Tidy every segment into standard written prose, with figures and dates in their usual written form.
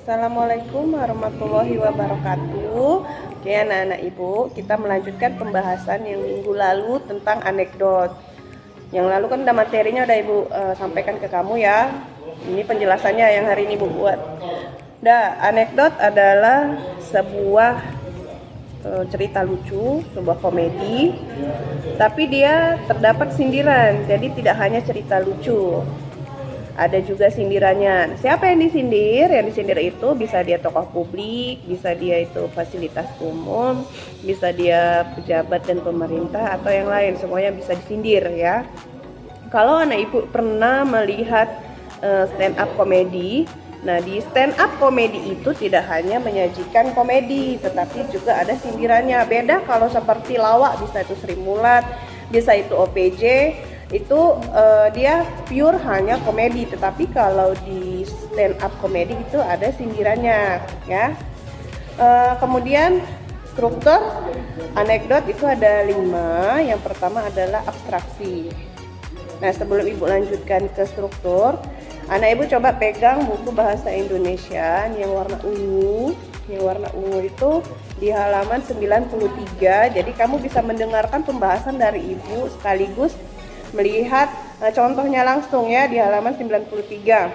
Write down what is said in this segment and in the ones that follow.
Assalamualaikum warahmatullahi wabarakatuh. Oke anak-anak ibu, kita melanjutkan pembahasan yang minggu lalu tentang anekdot. Yang lalu kan udah materinya udah ibu sampaikan ke kamu ya. Ini penjelasannya yang hari ini ibu buat. Anekdot adalah sebuah cerita lucu, sebuah komedi, tapi dia terdapat sindiran. Jadi tidak hanya cerita lucu, ada juga sindirannya. Siapa yang disindir? Yang disindir itu bisa dia tokoh publik, bisa dia itu fasilitas umum, bisa dia pejabat dan pemerintah atau yang lain, semuanya bisa disindir ya. Kalau anak ibu pernah melihat stand up komedi, nah di stand up komedi itu tidak hanya menyajikan komedi, tetapi juga ada sindirannya. Beda kalau seperti lawak, bisa itu Sri Mulat, bisa itu OPJ, itu dia pure hanya komedi, tetapi kalau di stand up komedi itu ada sindirannya ya. Kemudian struktur anekdot itu ada 5. Yang pertama adalah abstraksi. Nah, sebelum ibu lanjutkan ke struktur, anak ibu coba pegang buku bahasa Indonesia yang warna ungu. Yang warna ungu itu di halaman 93. Jadi kamu bisa mendengarkan pembahasan dari ibu sekaligus melihat contohnya langsung ya di halaman 93.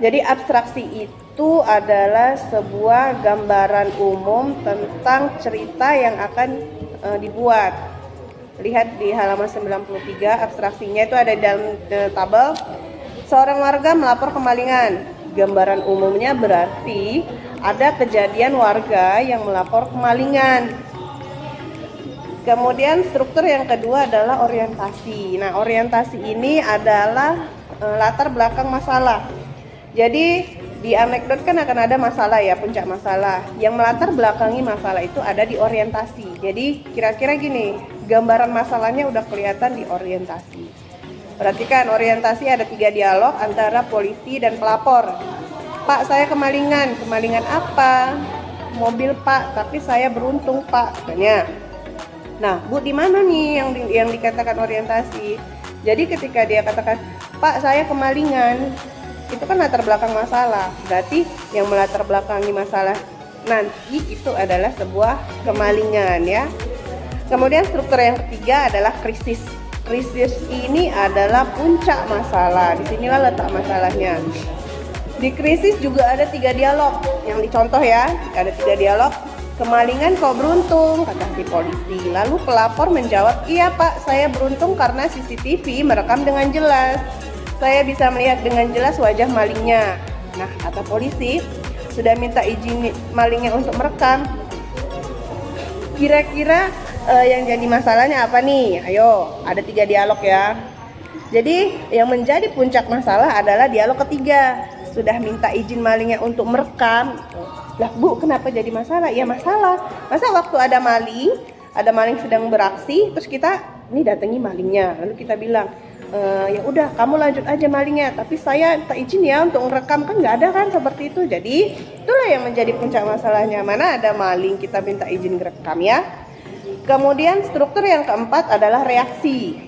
Jadi abstraksi itu adalah sebuah gambaran umum tentang cerita yang akan dibuat. Lihat di halaman 93, abstraksinya itu ada di dalam tabel. Seorang warga melapor kemalingan. Gambaran umumnya berarti ada kejadian warga yang melapor kemalingan. Kemudian struktur yang kedua adalah orientasi. Nah, orientasi ini adalah latar belakang masalah. Jadi di anekdot kan akan ada masalah ya, puncak masalah. Yang melatar belakangi masalah itu ada di orientasi. Jadi kira-kira gini, gambaran masalahnya udah kelihatan di orientasi. Perhatikan, orientasi ada 3 dialog antara polisi dan pelapor. Pak, saya kemalingan. Kemalingan apa? Mobil pak, tapi saya beruntung pak, katanya. Nah, Bu, di mana nih yang dikatakan orientasi? Jadi ketika dia katakan, Pak, saya kemalingan, itu kan latar belakang masalah. Berarti yang melatar belakangi masalah nanti itu adalah sebuah kemalingan ya. Kemudian struktur yang ketiga adalah krisis. Krisis ini adalah puncak masalah. Disinilah letak masalahnya. Di krisis juga ada 3 dialog yang dicontoh ya. Ada 3 dialog. Kemalingan kau beruntung, kata si polisi. Lalu pelapor menjawab, iya pak, saya beruntung karena CCTV merekam dengan jelas. Saya bisa melihat dengan jelas wajah malingnya. Nah, kata polisi, sudah minta izin malingnya untuk merekam. Kira-kira yang jadi masalahnya apa nih? Ayo, ada 3 dialog ya. Jadi yang menjadi puncak masalah adalah dialog ketiga. Sudah minta izin malingnya untuk merekam. Lah Bu, kenapa jadi masalah? Ya masalah. Masa waktu ada maling sedang beraksi, terus kita ini datangi malingnya, lalu kita bilang, ya udah kamu lanjut aja malingnya, tapi saya tak izin ya untuk merekam, kan nggak ada kan seperti itu. Jadi itulah yang menjadi puncak masalahnya. Mana ada maling kita minta izin merekam ya. Kemudian struktur yang keempat adalah reaksi.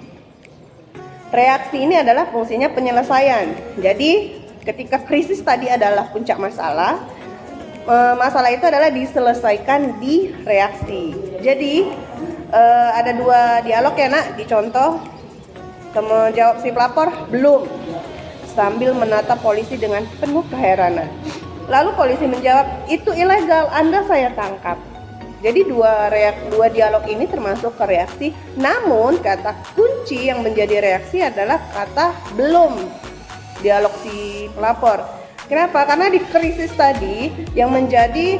Reaksi ini adalah fungsinya penyelesaian. Jadi ketika krisis tadi adalah puncak masalah, masalah itu adalah diselesaikan di reaksi. Jadi ada 2 dialog ya nak, dicontoh. Kamu jawab si pelapor, belum, sambil menatap polisi dengan penuh keheranan. Lalu polisi menjawab, itu ilegal, Anda saya tangkap. Jadi 2 dialog ini termasuk ke reaksi. Namun kata kunci yang menjadi reaksi adalah kata belum, dialog si pelapor. Kenapa? Karena di krisis tadi yang menjadi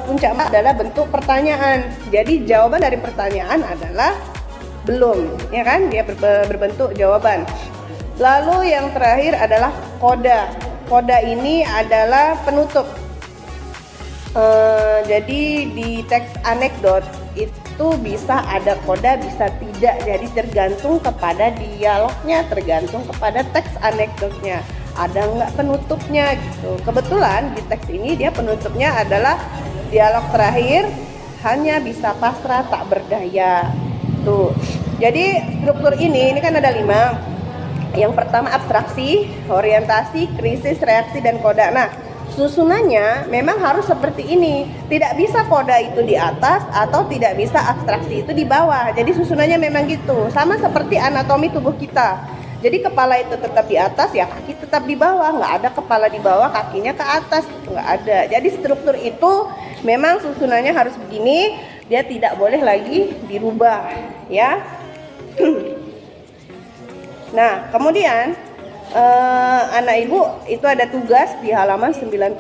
puncak adalah bentuk pertanyaan. Jadi jawaban dari pertanyaan adalah belum, ya kan? Dia berbentuk jawaban. Lalu yang terakhir adalah koda. Koda ini adalah penutup. Jadi di teks anekdot itu bisa ada koda, bisa tidak. Jadi tergantung kepada dialognya, tergantung kepada teks anekdotnya. Ada nggak penutupnya gitu. Kebetulan di teks ini dia penutupnya adalah dialog terakhir, hanya bisa pasrah tak berdaya. Tuh. Jadi struktur ini kan ada 5. Yang pertama abstraksi, orientasi, krisis, reaksi, dan koda. Nah, susunannya memang harus seperti ini. Tidak bisa koda itu di atas atau tidak bisa abstraksi itu di bawah. Jadi susunannya memang gitu. Sama seperti anatomi tubuh kita. Jadi kepala itu tetap di atas, ya kaki tetap di bawah. Nggak ada kepala di bawah, kakinya ke atas. Nggak ada. Jadi struktur itu memang susunannya harus begini. Dia tidak boleh lagi dirubah, ya. Nah, kemudian anak ibu itu ada tugas di halaman 91,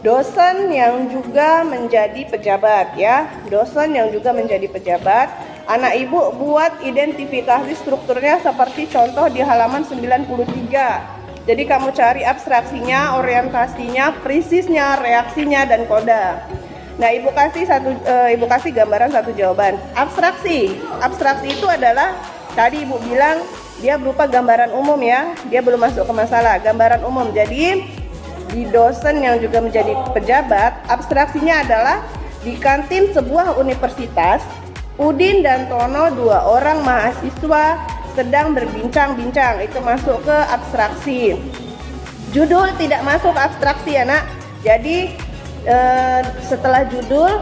dosen yang juga menjadi pejabat, ya. Dosen yang juga menjadi pejabat. Anak ibu buat identifikasi strukturnya seperti contoh di halaman 93. Jadi kamu cari abstraksinya, orientasinya, prisisnya, reaksinya, dan koda. Nah, ibu kasih gambaran satu jawaban. Abstraksi itu adalah tadi ibu bilang dia berupa gambaran umum, ya. Dia belum masuk ke masalah. Gambaran umum. Jadi di dosen yang juga menjadi pejabat, abstraksinya adalah di kantin sebuah universitas, Udin dan Tono, 2 orang mahasiswa sedang berbincang-bincang. Itu masuk ke abstraksi. Judul tidak masuk abstraksi, ya nak. Jadi setelah judul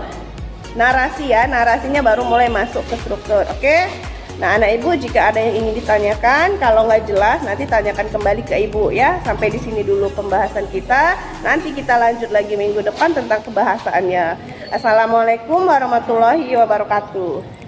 narasi, ya, narasinya baru mulai masuk ke struktur. Oke. Nah, anak ibu jika ada yang ingin ditanyakan, kalau nggak jelas nanti tanyakan kembali ke ibu, ya. Sampai di sini dulu pembahasan kita. Nanti kita lanjut lagi minggu depan tentang pembahasannya. Assalamualaikum warahmatullahi wabarakatuh.